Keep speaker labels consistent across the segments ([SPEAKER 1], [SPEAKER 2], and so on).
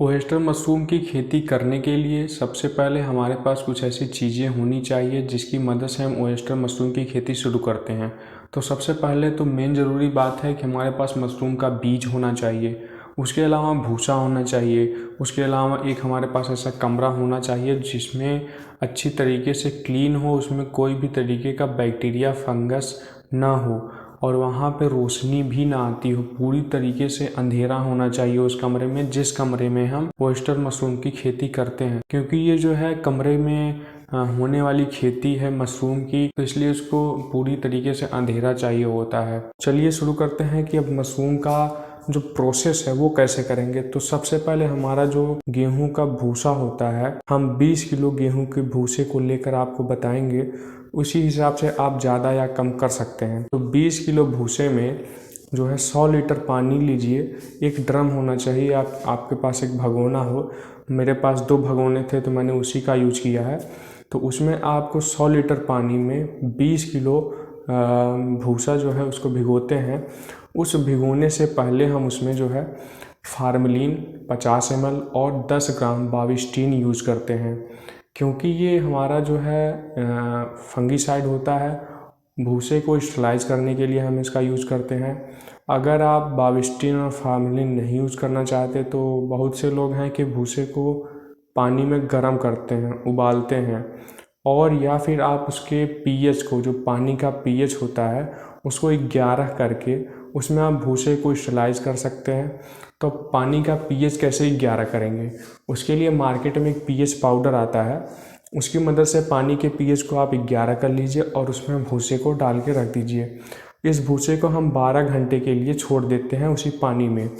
[SPEAKER 1] Oyster mushroom की खेती करने के लिए सबसे पहले हमारे पास कुछ ऐसी चीज़ें होनी चाहिए जिसकी मदद से हम ओयस्टर मशरूम की खेती शुरू करते हैं। तो सबसे पहले तो मेन ज़रूरी बात है कि हमारे पास मशरूम का बीज होना चाहिए। उसके अलावा भूसा होना चाहिए। उसके अलावा एक हमारे पास ऐसा कमरा होना चाहिए जिसमें अच्छी तरीके से क्लीन हो, उसमें कोई भी तरीके का बैक्टीरिया फंगस ना हो और वहाँ पे रोशनी भी ना आती हो। पूरी तरीके से अंधेरा होना चाहिए उस कमरे में जिस कमरे में हम ओयस्टर मशरूम की खेती करते हैं, क्योंकि ये जो है कमरे में होने वाली खेती है मशरूम की, तो इसलिए उसको पूरी तरीके से अंधेरा चाहिए होता है। चलिए शुरू करते हैं कि अब मशरूम का जो प्रोसेस है वो कैसे करेंगे। तो सबसे पहले हमारा जो गेहूं का भूसा होता है, हम 20 किलो गेहूं के भूसे को लेकर आपको बताएंगे, उसी हिसाब से आप ज़्यादा या कम कर सकते हैं। तो 20 किलो भूसे में जो है 100 लीटर पानी लीजिए। एक ड्रम होना चाहिए, आपके पास एक भगोना हो। मेरे पास 2 भगोने थे तो मैंने उसी का यूज किया है। तो उसमें आपको 100 लीटर पानी में 20 किलो भूसा जो है उसको भिगोते हैं। उस भिगोने से पहले हम उसमें जो है फार्मलिन 50 ml और 10 ग्राम बाविस्टीन यूज करते हैं, क्योंकि ये हमारा जो है फंगीसाइड होता है। भूसे को स्टरलाइज करने के लिए हम इसका यूज करते हैं। अगर आप बाविस्टीन और फार्मलिन नहीं यूज करना चाहते तो बहुत से लोग हैं कि भूसे को पानी में गर्म करते हैं, उबालते हैं, और या फिर आप उसके पीएच को, जो पानी का पीएच होता है, उसको 11 करके उसमें आप भूसे को स्टरलाइज कर सकते हैं। तो पानी का पीएच कैसे 11 करेंगे, उसके लिए मार्केट में एक पीएच पाउडर आता है, उसकी मदद से पानी के पीएच को आप 11 कर लीजिए और उसमें भूसे को डाल के रख दीजिए। इस भूसे को हम 12 घंटे के लिए छोड़ देते हैं उसी पानी में,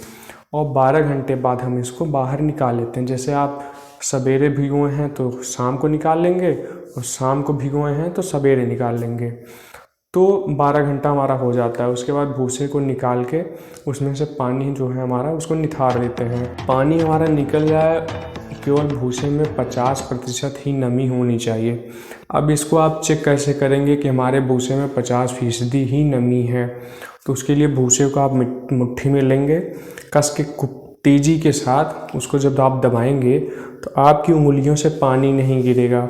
[SPEAKER 1] और 12 घंटे बाद हम इसको बाहर निकाल लेते हैं। जैसे आप सवेरे भिगोए हैं तो शाम को निकाल लेंगे, और शाम को भिगोए हैं तो सवेरे निकाल लेंगे। तो 12 घंटा हमारा हो जाता है। उसके बाद भूसे को निकाल के उसमें से पानी जो है हमारा उसको निथार देते हैं। पानी हमारा निकल जाए, केवल भूसे में 50% ही नमी होनी चाहिए। अब इसको आप चेक कैसे करेंगे कि हमारे भूसे में 50% ही नमी है। तो उसके लिए भूसे को आप मुट्ठी में लेंगे, कस के तेजी के साथ उसको जब आप दबाएंगे तो आपकी उंगलियों से पानी नहीं गिरेगा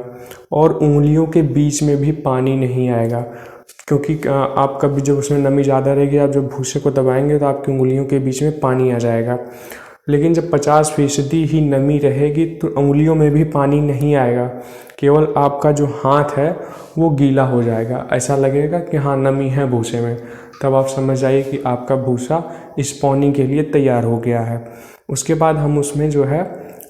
[SPEAKER 1] और उंगलियों के बीच में भी पानी नहीं आएगा, क्योंकि आप कभी जब उसमें नमी ज़्यादा रहेगी, आप जब भूसे को दबाएंगे तो आपकी उंगलियों के बीच में पानी आ जाएगा। लेकिन जब 50% ही नमी रहेगी तो उंगलियों में भी पानी नहीं आएगा, केवल आपका जो हाथ है वो गीला हो जाएगा। ऐसा लगेगा कि हाँ नमी है भूसे में, तब आप समझ जाइए कि आपका भूसा स्पॉनिंग के लिए तैयार हो गया है। उसके बाद हम उसमें जो है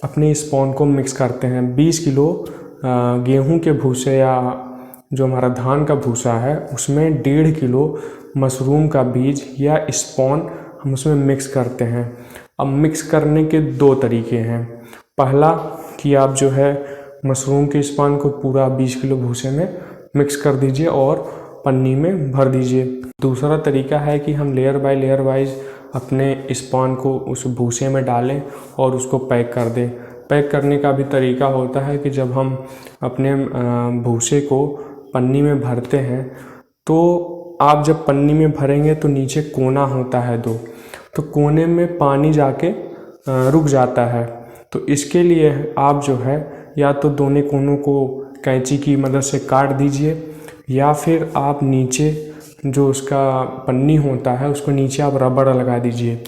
[SPEAKER 1] अपने स्पॉन को मिक्स करते हैं। 20 किलो गेहूं के भूसे या जो हमारा धान का भूसा है उसमें 1.5 किलो मशरूम का बीज या स्पॉन हम उसमें मिक्स करते हैं। अब मिक्स करने के 2 तरीके हैं। पहला कि आप जो है मशरूम के स्पॉन को पूरा 20 किलो भूसे में मिक्स कर दीजिए और पन्नी में भर दीजिए। दूसरा तरीका है कि हम लेयर बाय लेयर वाइज अपने स्पॉन को उस भूसे में डालें और उसको पैक कर दें। पैक करने का भी तरीका होता है कि जब हम अपने भूसे को पन्नी में भरते हैं तो आप जब पन्नी में भरेंगे तो नीचे कोना होता है 2, तो कोने में पानी जाके रुक जाता है। तो इसके लिए आप जो है या तो दोनों कोनों को कैंची की मदद से काट दीजिए, या फिर आप नीचे जो उसका पन्नी होता है उसको नीचे आप रबड़ लगा दीजिए,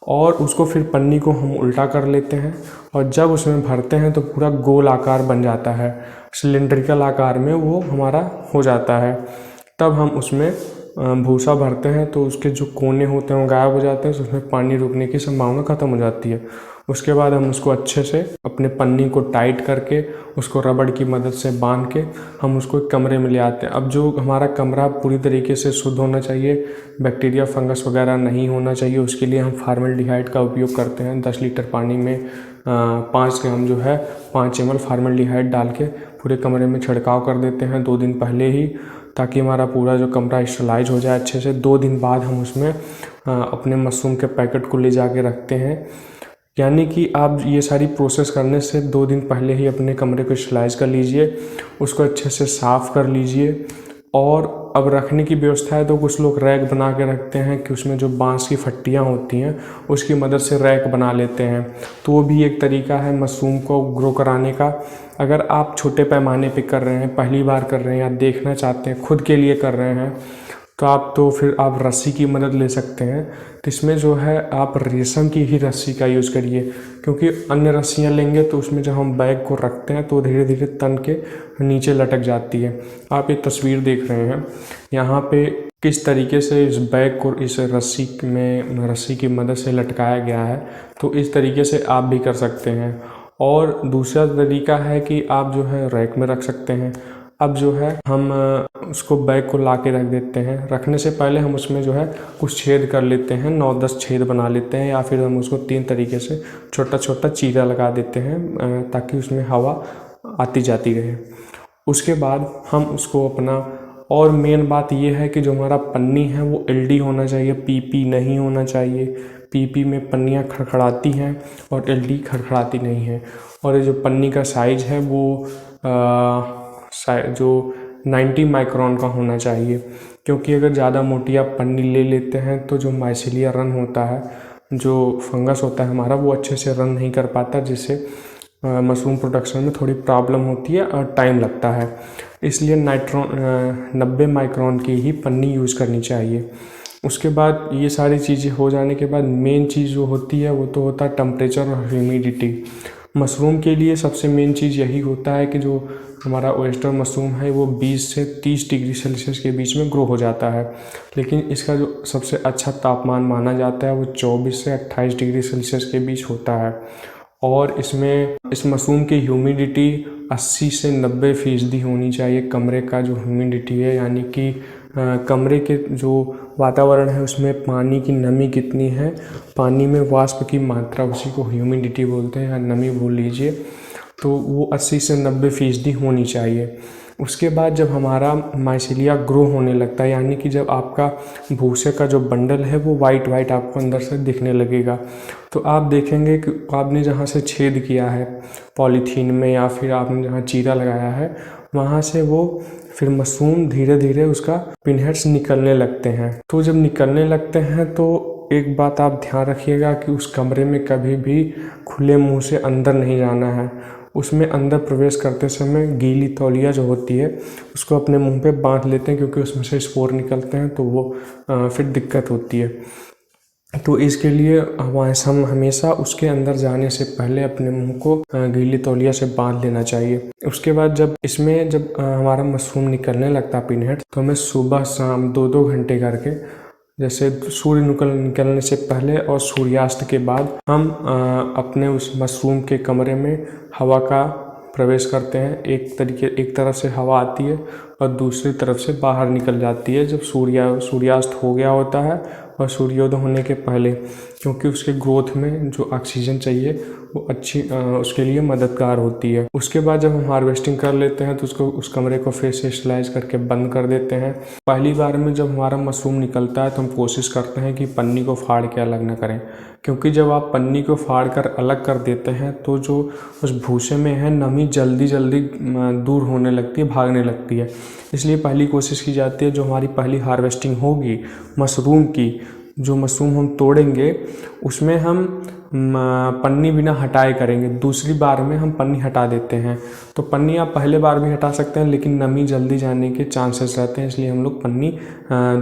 [SPEAKER 1] और उसको फिर पन्नी को हम उल्टा कर लेते हैं और जब उसमें भरते हैं तो पूरा गोल आकार बन जाता है, सिलेंड्रिकल आकार में वो हमारा हो जाता है। तब हम उसमें भूसा भरते हैं तो उसके जो कोने होते हैं वो गायब हो जाते हैं, तो उसमें पानी रुकने की संभावना ख़त्म हो जाती है। उसके बाद हम उसको अच्छे से अपने पन्नी को टाइट करके उसको रबड़ की मदद से बांध के हम उसको एक कमरे में ले आते हैं। अब जो हमारा कमरा पूरी तरीके से शुद्ध होना चाहिए, बैक्टीरिया फंगस वगैरह नहीं होना चाहिए, उसके लिए हम फार्मल्डिहाइड का उपयोग करते हैं। 10 लीटर पानी में 5 ग्राम जो है 5 ml फार्मल्डिहाइड डाल के पूरे कमरे में छिड़काव कर देते हैं 2 दिन पहले ही, ताकि हमारा पूरा जो कमरा स्टरलाइज हो जाए अच्छे से। 2 दिन बाद हम उसमें अपने मशरूम के पैकेट को ले जाके रखते हैं। यानी कि आप ये सारी प्रोसेस करने से 2 दिन पहले ही अपने कमरे को स्टरलाइज कर लीजिए, उसको अच्छे से साफ़ कर लीजिए और अब रखने की व्यवस्था है तो कुछ लोग रैक बना के रखते हैं कि उसमें जो बांस की फट्टियाँ होती हैं उसकी मदद से रैक बना लेते हैं। तो वो भी एक तरीका है मशरूम को ग्रो कराने का। अगर आप छोटे पैमाने पे कर रहे हैं, पहली बार कर रहे हैं या देखना चाहते हैं, खुद के लिए कर रहे हैं, तो फिर आप रस्सी की मदद ले सकते हैं। तो इसमें जो है आप रेशम की ही रस्सी का यूज़ करिए, क्योंकि अन्य रस्सियाँ लेंगे तो उसमें जब हम बैग को रखते हैं तो धीरे धीरे तन के नीचे लटक जाती है। आप ये तस्वीर देख रहे हैं यहाँ पे किस तरीके से इस बैग को इस रस्सी की मदद से लटकाया गया है। तो इस तरीके से आप भी कर सकते हैं। और दूसरा तरीका है कि आप जो है रैक में रख सकते हैं। अब जो है हम उसको बैग को ला के रख देते हैं। रखने से पहले हम उसमें जो है कुछ छेद कर लेते हैं, 9-10 छेद बना लेते हैं, या फिर हम उसको 3 तरीके से छोटा छोटा चीरा लगा देते हैं ताकि उसमें हवा आती जाती रहे। उसके बाद हम उसको अपना, और मेन बात ये है कि जो हमारा पन्नी है वो एलडी होना चाहिए, पीपी नहीं होना चाहिए। पीपी में पन्नियाँ खड़खड़ाती हैं और एलडी खड़खड़ाती नहीं है। और ये जो पन्नी का साइज़ है वो जो 90 माइक्रोन का होना चाहिए, क्योंकि अगर ज़्यादा मोटी आप पन्नी ले लेते हैं तो जो माइसीलिया रन होता है, जो फंगस होता है हमारा, वो अच्छे से रन नहीं कर पाता, जिससे मशरूम प्रोडक्शन में थोड़ी प्रॉब्लम होती है और टाइम लगता है। इसलिए 90 माइक्रोन की ही पन्नी यूज़ करनी चाहिए। उसके बाद ये सारी चीज़ें हो जाने के बाद मेन चीज़ जो होती है वो तो होता है टेम्परेचर और ह्यूमिडिटी। मशरूम के लिए सबसे मेन चीज़ यही होता है कि जो हमारा ओयस्टर मशरूम है वो 20 से 30 डिग्री सेल्सियस के बीच में ग्रो हो जाता है, लेकिन इसका जो सबसे अच्छा तापमान माना जाता है वो 24 से 28 डिग्री सेल्सियस के बीच होता है। और इसमें इस मशरूम की ह्यूमिडिटी 80 से 90% होनी चाहिए। कमरे का जो ह्यूमिडिटी है, यानी कि कमरे के जो वातावरण है उसमें पानी की नमी कितनी है, पानी में वाष्प की मात्रा, उसी को ह्यूमिडिटी बोलते हैं या नमी बोल लीजिए, तो वो 80 से 90% होनी चाहिए। उसके बाद जब हमारा माइसीलिया ग्रो होने लगता है, यानी कि जब आपका भूसे का जो बंडल है वो वाइट वाइट आपको अंदर से दिखने लगेगा, तो आप देखेंगे कि आपने जहाँ से छेद किया है पॉलीथीन में या फिर आपने जहाँ चीरा लगाया है, वहाँ से वो फिर मशरूम धीरे धीरे उसका पिनहेड्स निकलने लगते हैं। तो जब निकलने लगते हैं तो एक बात आप ध्यान रखिएगा कि उस कमरे में कभी भी खुले मुंह से अंदर नहीं जाना है। उसमें अंदर प्रवेश करते समय गीली तौलिया जो होती है उसको अपने मुंह पे बांध लेते हैं, क्योंकि उसमें से स्पोर निकलते हैं तो वो फिर दिक्कत होती है। तो इसके लिए हम हमेशा उसके अंदर जाने से पहले अपने मुंह को गीली तौलिया से बांध लेना चाहिए। उसके बाद जब हमारा मशरूम निकलने लगता है पिनहेड, तो हमें सुबह शाम 2-2 घंटे करके, जैसे सूर्य निकलने से पहले और सूर्यास्त के बाद, हम अपने उस मशरूम के कमरे में हवा का प्रवेश करते हैं। एक तरफ से हवा आती है और दूसरी तरफ से बाहर निकल जाती है जब सूर्यास्त हो गया होता है और सूर्योदय होने के पहले, क्योंकि उसके ग्रोथ में जो ऑक्सीजन चाहिए वो उसके लिए मददगार होती है। उसके बाद जब हम हार्वेस्टिंग कर लेते हैं तो उस कमरे को फिर से स्टरलाइज करके बंद कर देते हैं। पहली बार में जब हमारा मशरूम निकलता है तो हम कोशिश करते हैं कि पन्नी को फाड़ के अलग ना करें, क्योंकि जब आप पन्नी को फाड़ कर अलग कर देते हैं तो जो उस भूसे में है नमी जल्दी दूर होने लगती है, भागने लगती है। इसलिए पहली कोशिश की जाती है, जो हमारी पहली हार्वेस्टिंग होगी मशरूम की, जो मशरूम हम तोड़ेंगे उसमें हम पन्नी बिना हटाए करेंगे। दूसरी बार में हम पन्नी हटा देते हैं। तो पन्नी आप पहले बार भी हटा सकते हैं, लेकिन नमी जल्दी जाने के चांसेस रहते हैं, इसलिए हम लोग पन्नी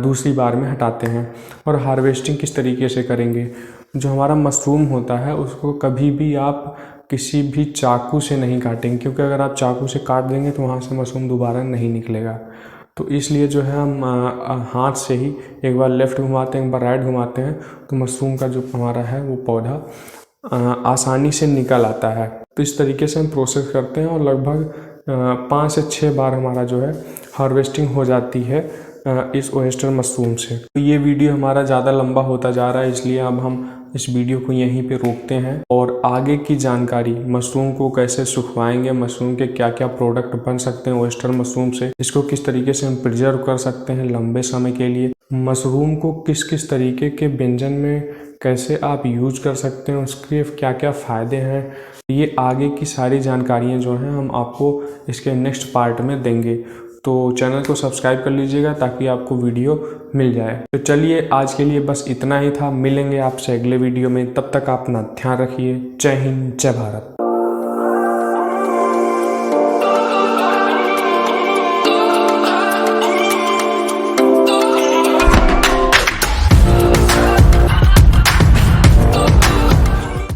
[SPEAKER 1] दूसरी बार में हटाते हैं। और हार्वेस्टिंग किस तरीके से करेंगे, जो हमारा मशरूम होता है उसको कभी भी आप किसी भी चाकू से नहीं काटेंगे, क्योंकि अगर आप चाकू से काट देंगे तो वहाँ से मशरूम दोबारा नहीं निकलेगा। तो इसलिए जो है हम हाथ से ही एक बार लेफ़्ट घुमाते हैं, एक बार राइट घुमाते हैं, तो मशरूम का जो हमारा है वो पौधा आसानी से निकल आता है। तो इस तरीके से हम प्रोसेस करते हैं और लगभग 5 से 6 बार हमारा जो है हार्वेस्टिंग हो जाती है इस ओयस्टर मशरूम से। तो ये वीडियो हमारा ज़्यादा लंबा होता जा रहा है, इसलिए अब हम इस वीडियो को यहीं पे रोकते हैं और आगे की जानकारी, मशरूम को कैसे सुखवाएंगे, मशरूम के क्या क्या प्रोडक्ट बन सकते हैं ओयस्टर मशरूम से, इसको किस तरीके से हम प्रिजर्व कर सकते हैं लंबे समय के लिए, मशरूम को किस किस तरीके के व्यंजन में कैसे आप यूज कर सकते हैं, उसके क्या क्या फ़ायदे हैं, ये आगे की सारी जानकारियाँ जो हैं हम आपको इसके नेक्स्ट पार्ट में देंगे। तो चैनल को सब्सक्राइब कर लीजिएगा ताकि आपको वीडियो मिल जाए। तो चलिए आज के लिए बस इतना ही था, मिलेंगे आपसे अगले वीडियो में, तब तक आप अपना ध्यान रखिए। जय हिंद, जय भारत।